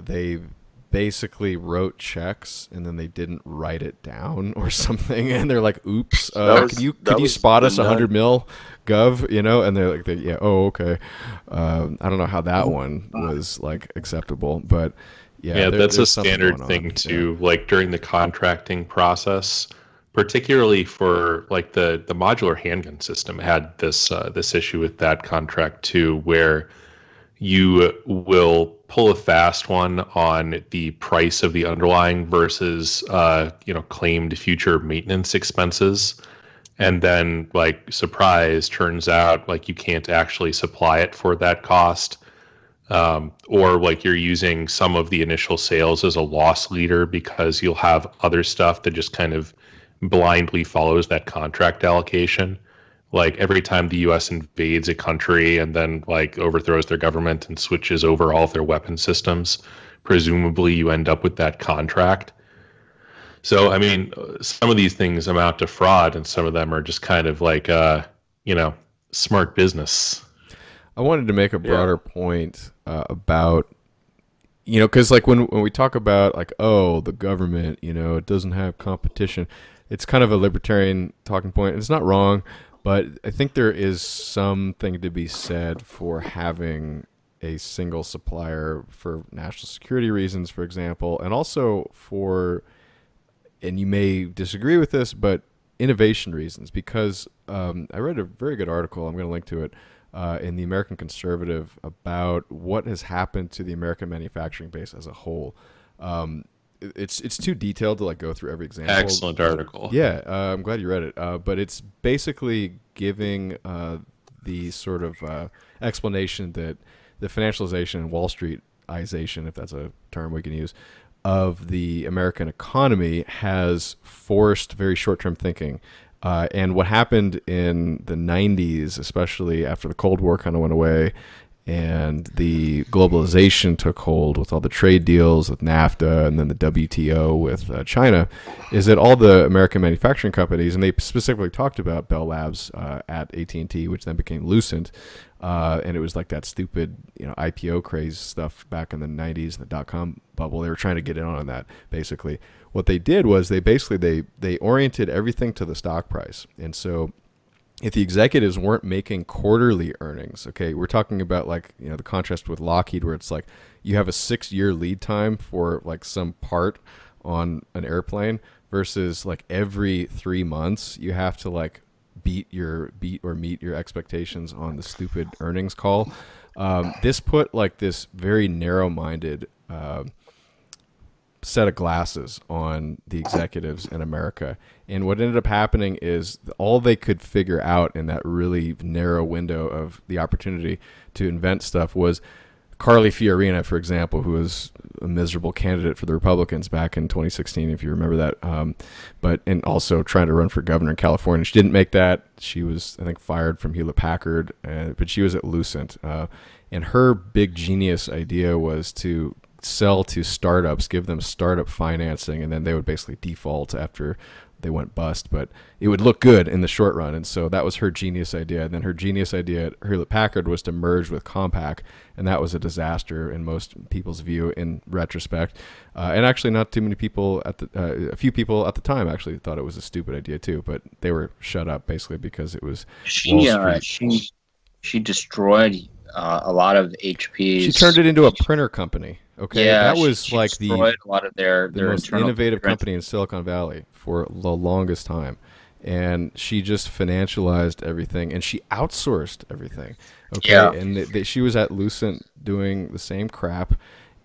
they basically wrote checks and then they didn't write it down or something, and they're like, "Oops, could that you was spot the us 100 nut. mil, gov?" And they're like, "Yeah, oh, okay." I don't know how that one was like acceptable, but yeah, Yeah, that's a there's something standard going on. thing Yeah. too, like during the contracting process, particularly for like the modular handgun system had this issue with that contract too, where you will pull a fast one on the price of the underlying versus claimed future maintenance expenses. And then like surprise turns out like you can't actually supply it for that cost, or like you're using some of the initial sales as a loss leader because you'll have other stuff that just kind of blindly follows that contract allocation. Like every time the US invades a country and then like overthrows their government and switches over all of their weapon systems, presumably you end up with that contract. So, I mean, some of these things amount to fraud, and some of them are just kind of like, you know, smart business. I wanted to make a Yeah. broader point about, because like when we talk about like, oh, the government, it doesn't have competition, it's kind of a libertarian talking point. It's not wrong, but I think there is something to be said for having a single supplier for national security reasons, for example, and also for, and you may disagree with this, but innovation reasons. Because I read a very good article, I'm going to link to it, in the American Conservative about what has happened to the American manufacturing base as a whole. It's too detailed to like go through every example. Excellent article. Yeah, I'm glad you read it. But it's basically giving the sort of explanation that the financialization and Wall Streetization, if that's a term we can use, of the American economy has forced very short-term thinking. And what happened in the 90s, especially after the Cold War kind of went away and the globalization took hold with all the trade deals with NAFTA and then the WTO with China, is that all the American manufacturing companies, and they specifically talked about Bell Labs at AT&T, which then became Lucent, and it was like that stupid IPO craze stuff back in the 90s, the dot-com bubble. They were trying to get in on that, basically. What they did was they oriented everything to the stock price. And so if the executives weren't making quarterly earnings, okay, we're talking about like, the contrast with Lockheed, where it's like you have a 6-year lead time for like some part on an airplane versus like every 3 months you have to like beat or meet your expectations on the stupid earnings call. This put like this very narrow-minded set of glasses on the executives in America. And what ended up happening is all they could figure out in that really narrow window of the opportunity to invent stuff was Carly Fiorina, for example, who was a miserable candidate for the Republicans back in 2016, if you remember that. And also trying to run for governor in California. She didn't make that. She was, I think, fired from Hewlett Packard, but she was at Lucent. And her big genius idea was to sell to startups, give them startup financing, and then they would basically default after they went bust, but it would look good in the short run. And so that was her genius idea. And then her genius idea at Hewlett Packard was to merge with Compaq, and that was a disaster in most people's view in retrospect. And actually not too many people a few people at the time actually thought it was a stupid idea too, but they were shut up basically because it was Wall She Street. she destroyed a lot of HP's. She turned it into a printer company. Okay, Yeah, that was she like destroyed a lot of their most internal innovative company in Silicon Valley for the longest time. And she just financialized everything, and she outsourced everything. Okay, Yeah. and she was at Lucent doing the same crap.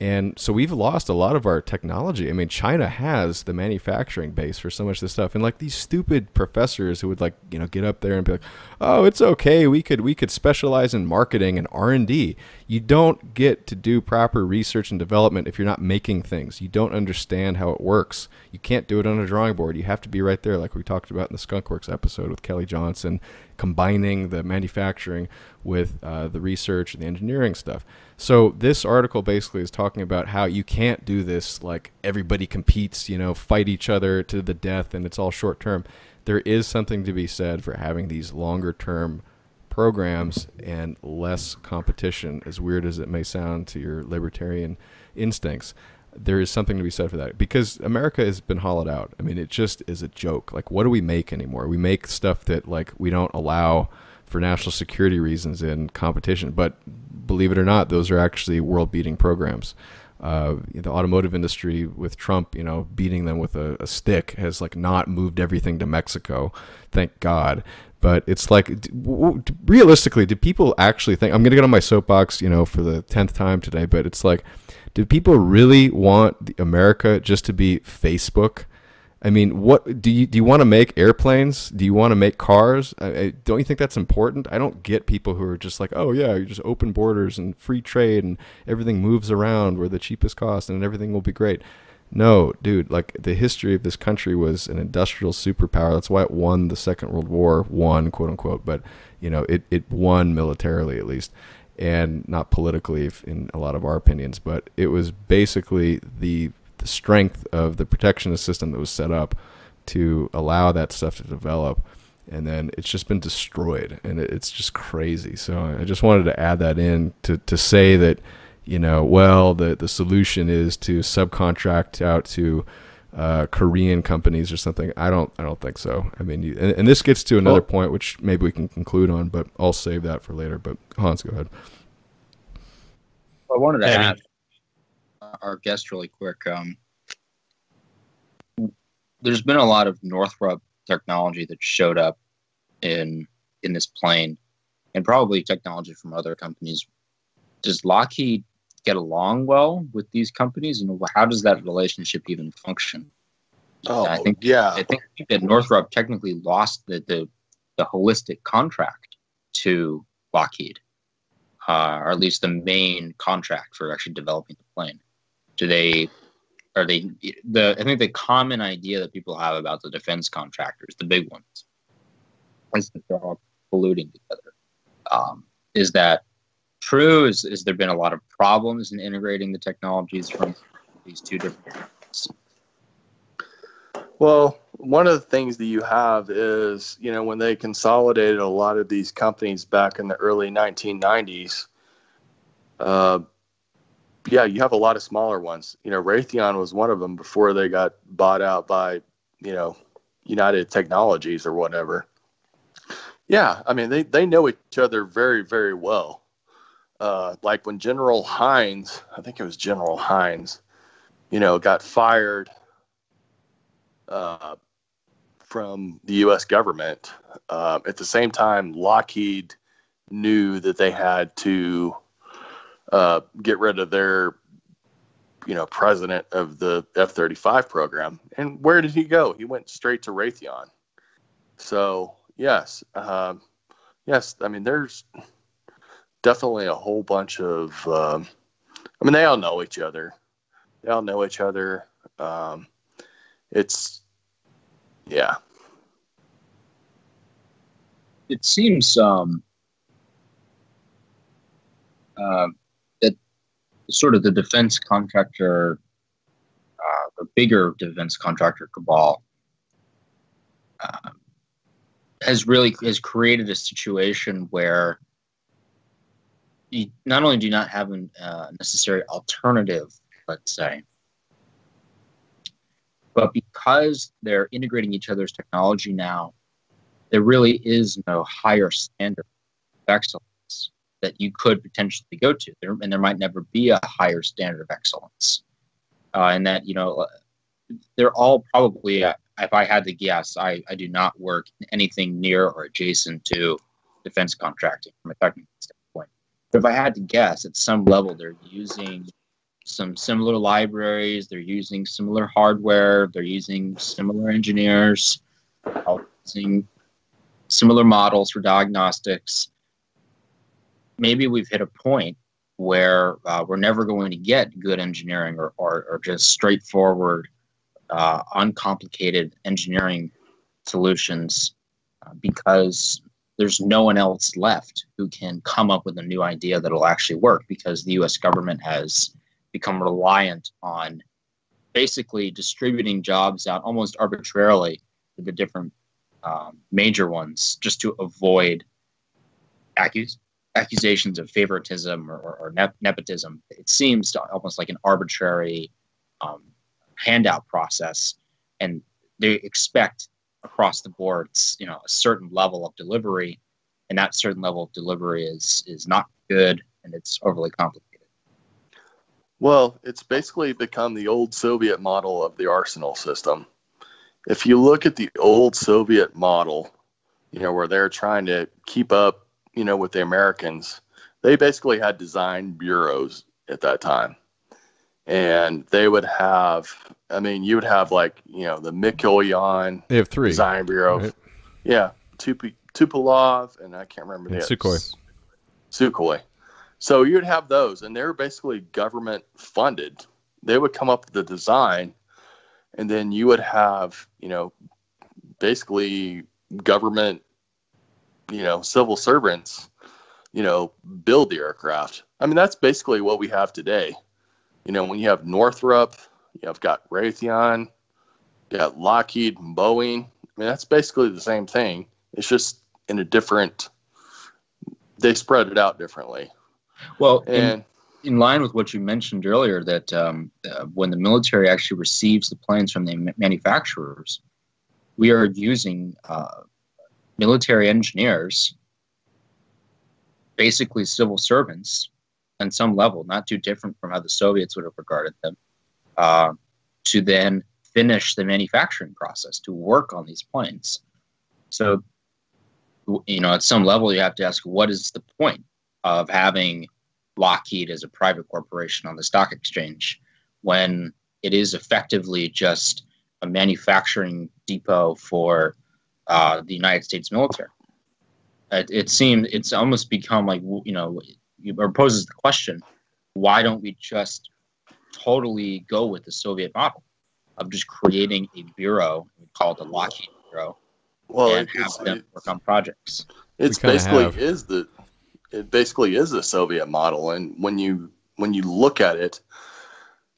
And so we've lost a lot of our technology. I mean, China has the manufacturing base for so much of this stuff. And like these stupid professors who would like, get up there and be like, "Oh, it's okay. We could specialize in marketing and R&D." You don't get to do proper research and development if you're not making things. You don't understand how it works. You can't do it on a drawing board. You have to be right there, like we talked about in the Skunkworks episode with Kelly Johnson, combining the manufacturing with the research and the engineering stuff. So this article basically is talking about how you can't do this like everybody competes, fight each other to the death, and it's all short term. There is something to be said for having these longer term programs and less competition, as weird as it may sound to your libertarian instincts. There is something to be said for that, because America has been hollowed out. I mean, it just is a joke. Like, what do we make anymore? We make stuff that, like, we don't allow for national security reasons in competition. But believe it or not, those are actually world-beating programs. The automotive industry with Trump, beating them with a stick has, like, not moved everything to Mexico, thank God. But it's like, realistically, do people actually think? I'm going to get on my soapbox, for the 10th time today, but it's like, do people really want America just to be Facebook? I mean, what do you want to make airplanes? Do you want to make cars? Don't you think that's important? I don't get people who are just like, oh yeah, you just open borders and free trade and everything moves around. We're the cheapest cost and everything will be great. No, dude, like, the history of this country was an industrial superpower. That's why it won the Second World War, quote unquote, but it won militarily, at least, and not politically in a lot of our opinions. But it was basically the strength of the protectionist system that was set up to allow that stuff to develop, and then it's just been destroyed, and it's just crazy. So I just wanted to add that in to say that, well, the solution is to subcontract out to Korean companies or something. I don't think so. I mean, and this gets to another point, which maybe we can conclude on, but I'll save that for later. But Hans, go ahead. I wanted to ask our guest really quick. There's been a lot of Northrop technology that showed up in this plane, and probably technology from other companies. Does Lockheed get along well with these companies? How does that relationship even function? I think that Northrop technically lost the holistic contract to Lockheed, or at least the main contract for actually developing the plane. I think the common idea that people have about the defense contractors, the big ones, is that they're all colluding together. Is that true? Is there been a lot of problems in integrating the technologies from these two different companies? Well, one of the things that you have is, when they consolidated a lot of these companies back in the early 1990s, you have a lot of smaller ones. Raytheon was one of them before they got bought out by, United Technologies or whatever. Yeah, I mean, they know each other very, very well. Like when General Hines, I think it was General Hines, got fired from the U.S. government. At the same time, Lockheed knew that they had to get rid of their, president of the F-35 program. And where did he go? He went straight to Raytheon. So, yes. I mean, there's definitely a whole bunch of, they all know each other. It seems that sort of the defense contractor, the bigger defense contractor cabal, has created a situation where you not only do not have a necessary alternative, let's say, but because they're integrating each other's technology now, there really is no higher standard of excellence that you could potentially go to. And there might never be a higher standard of excellence. And that, they're all probably, if I had to guess, I do not work in anything near or adjacent to defense contracting from a technical standpoint. But if I had to guess, at some level, they're using some similar libraries, they're using similar hardware, they're using similar engineers, using similar models for diagnostics. Maybe we've hit a point where we're never going to get good engineering or just straightforward, uncomplicated engineering solutions because there's no one else left who can come up with a new idea that will actually work, because the U.S. government has become reliant on basically distributing jobs out almost arbitrarily to the different major ones just to avoid accusations of favoritism or nepotism. It seems to almost like an arbitrary handout process, and they expect across the board, a certain level of delivery, and that certain level of delivery is not good, and it's overly complicated. Well, it's basically become the old Soviet model of the arsenal system. If you look at the old Soviet model, where they're trying to keep up, with the Americans, they basically had design bureaus at that time. And they would have, you would have like, the Mikoyan They have 3 Design Bureau. right? Yeah. Tupolev, and I can't remember And the Sukhoi. Sukhoi. So you'd have those, and they were basically government funded. They would come up with the design, and then you would have, basically government, civil servants, build the aircraft. That's basically what we have today. When you have Northrop, you've got Raytheon, you got Lockheed and Boeing. That's basically the same thing. It's just in a different, they spread it out differently. Well, in line with what you mentioned earlier, that when the military actually receives the planes from the manufacturers, we are using military engineers, basically civil servants, on some level, not too different from how the Soviets would have regarded them, to then finish the manufacturing process, to work on these planes. So, at some level, you have to ask, what is the point of having Lockheed as a private corporation on the stock exchange when it is effectively just a manufacturing depot for the United States military? It's almost become like, it poses the question, why don't we just totally go with the Soviet model of just creating a bureau, we call it the Lockheed Bureau, and have them work on projects? It basically is the Soviet model, and when you look at it,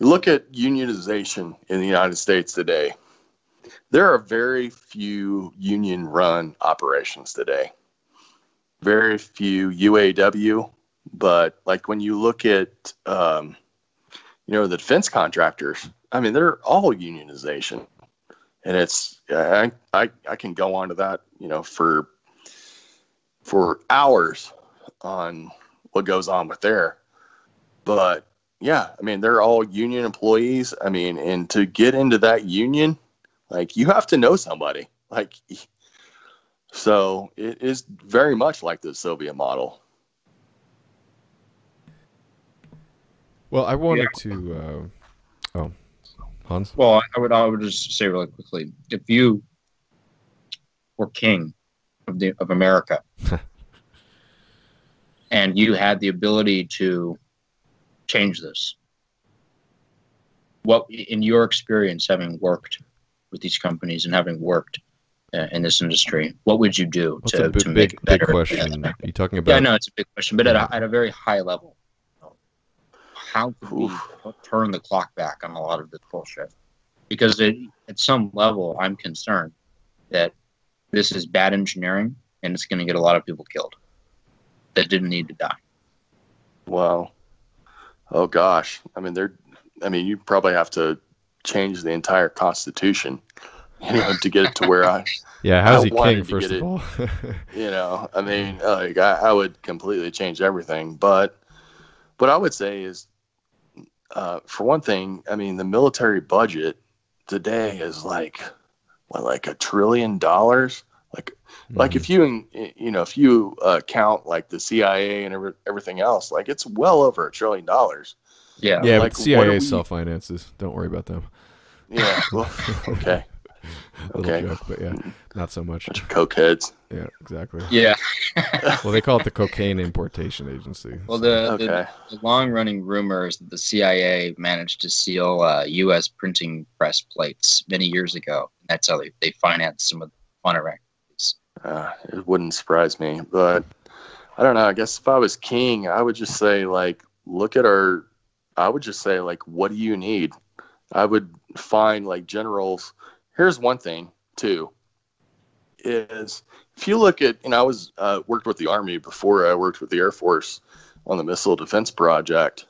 you look at unionization in the United States today. There are very few union-run operations today. Very few UAW, but like when you look at the defense contractors, they're all unionization, and it's I can go on to that for hours on what goes on with there. But yeah, they're all union employees. And to get into that union, like, you have to know somebody. So it is very much like the Soviet model. Well, I wanted to. Hans? Well, I would just say really quickly, if you were king of America, and you had the ability to change this, what, in your experience, having worked with these companies and having worked in this industry, what would you do to make it better? Big question. Are you talking about? Yeah, I know it's a big question, but at a very high level, how could we turn the clock back on a lot of this bullshit? Because at some level, I'm concerned that this is bad engineering, and it's going to get a lot of people killed that didn't need to die. Wow. Oh gosh. You probably have to change the entire Constitution, to get it to where I. Yeah, how's he king, first of all? I would completely change everything. But what I would say is, for one thing, the military budget today is like $1 trillion. Like if you count like the CIA and everything else, like it's well over $1 trillion. Yeah, like, but CIA self-finances. Don't worry about them. Yeah, well, okay. Joke, but yeah, not so much. Bunch of cokeheads. Yeah, exactly. Yeah. Well, they call it the Cocaine Importation Agency. Well, the long-running rumor is that the CIA managed to steal U.S. printing press plates many years ago. And that's how they financed some of the funner activities. It wouldn't surprise me, but I don't know. I guess if I was king, I would just say, what do you need? I would find like generals. Here's one thing too, is if you look at, I was worked with the Army before I worked with the Air Force on the missile defense project.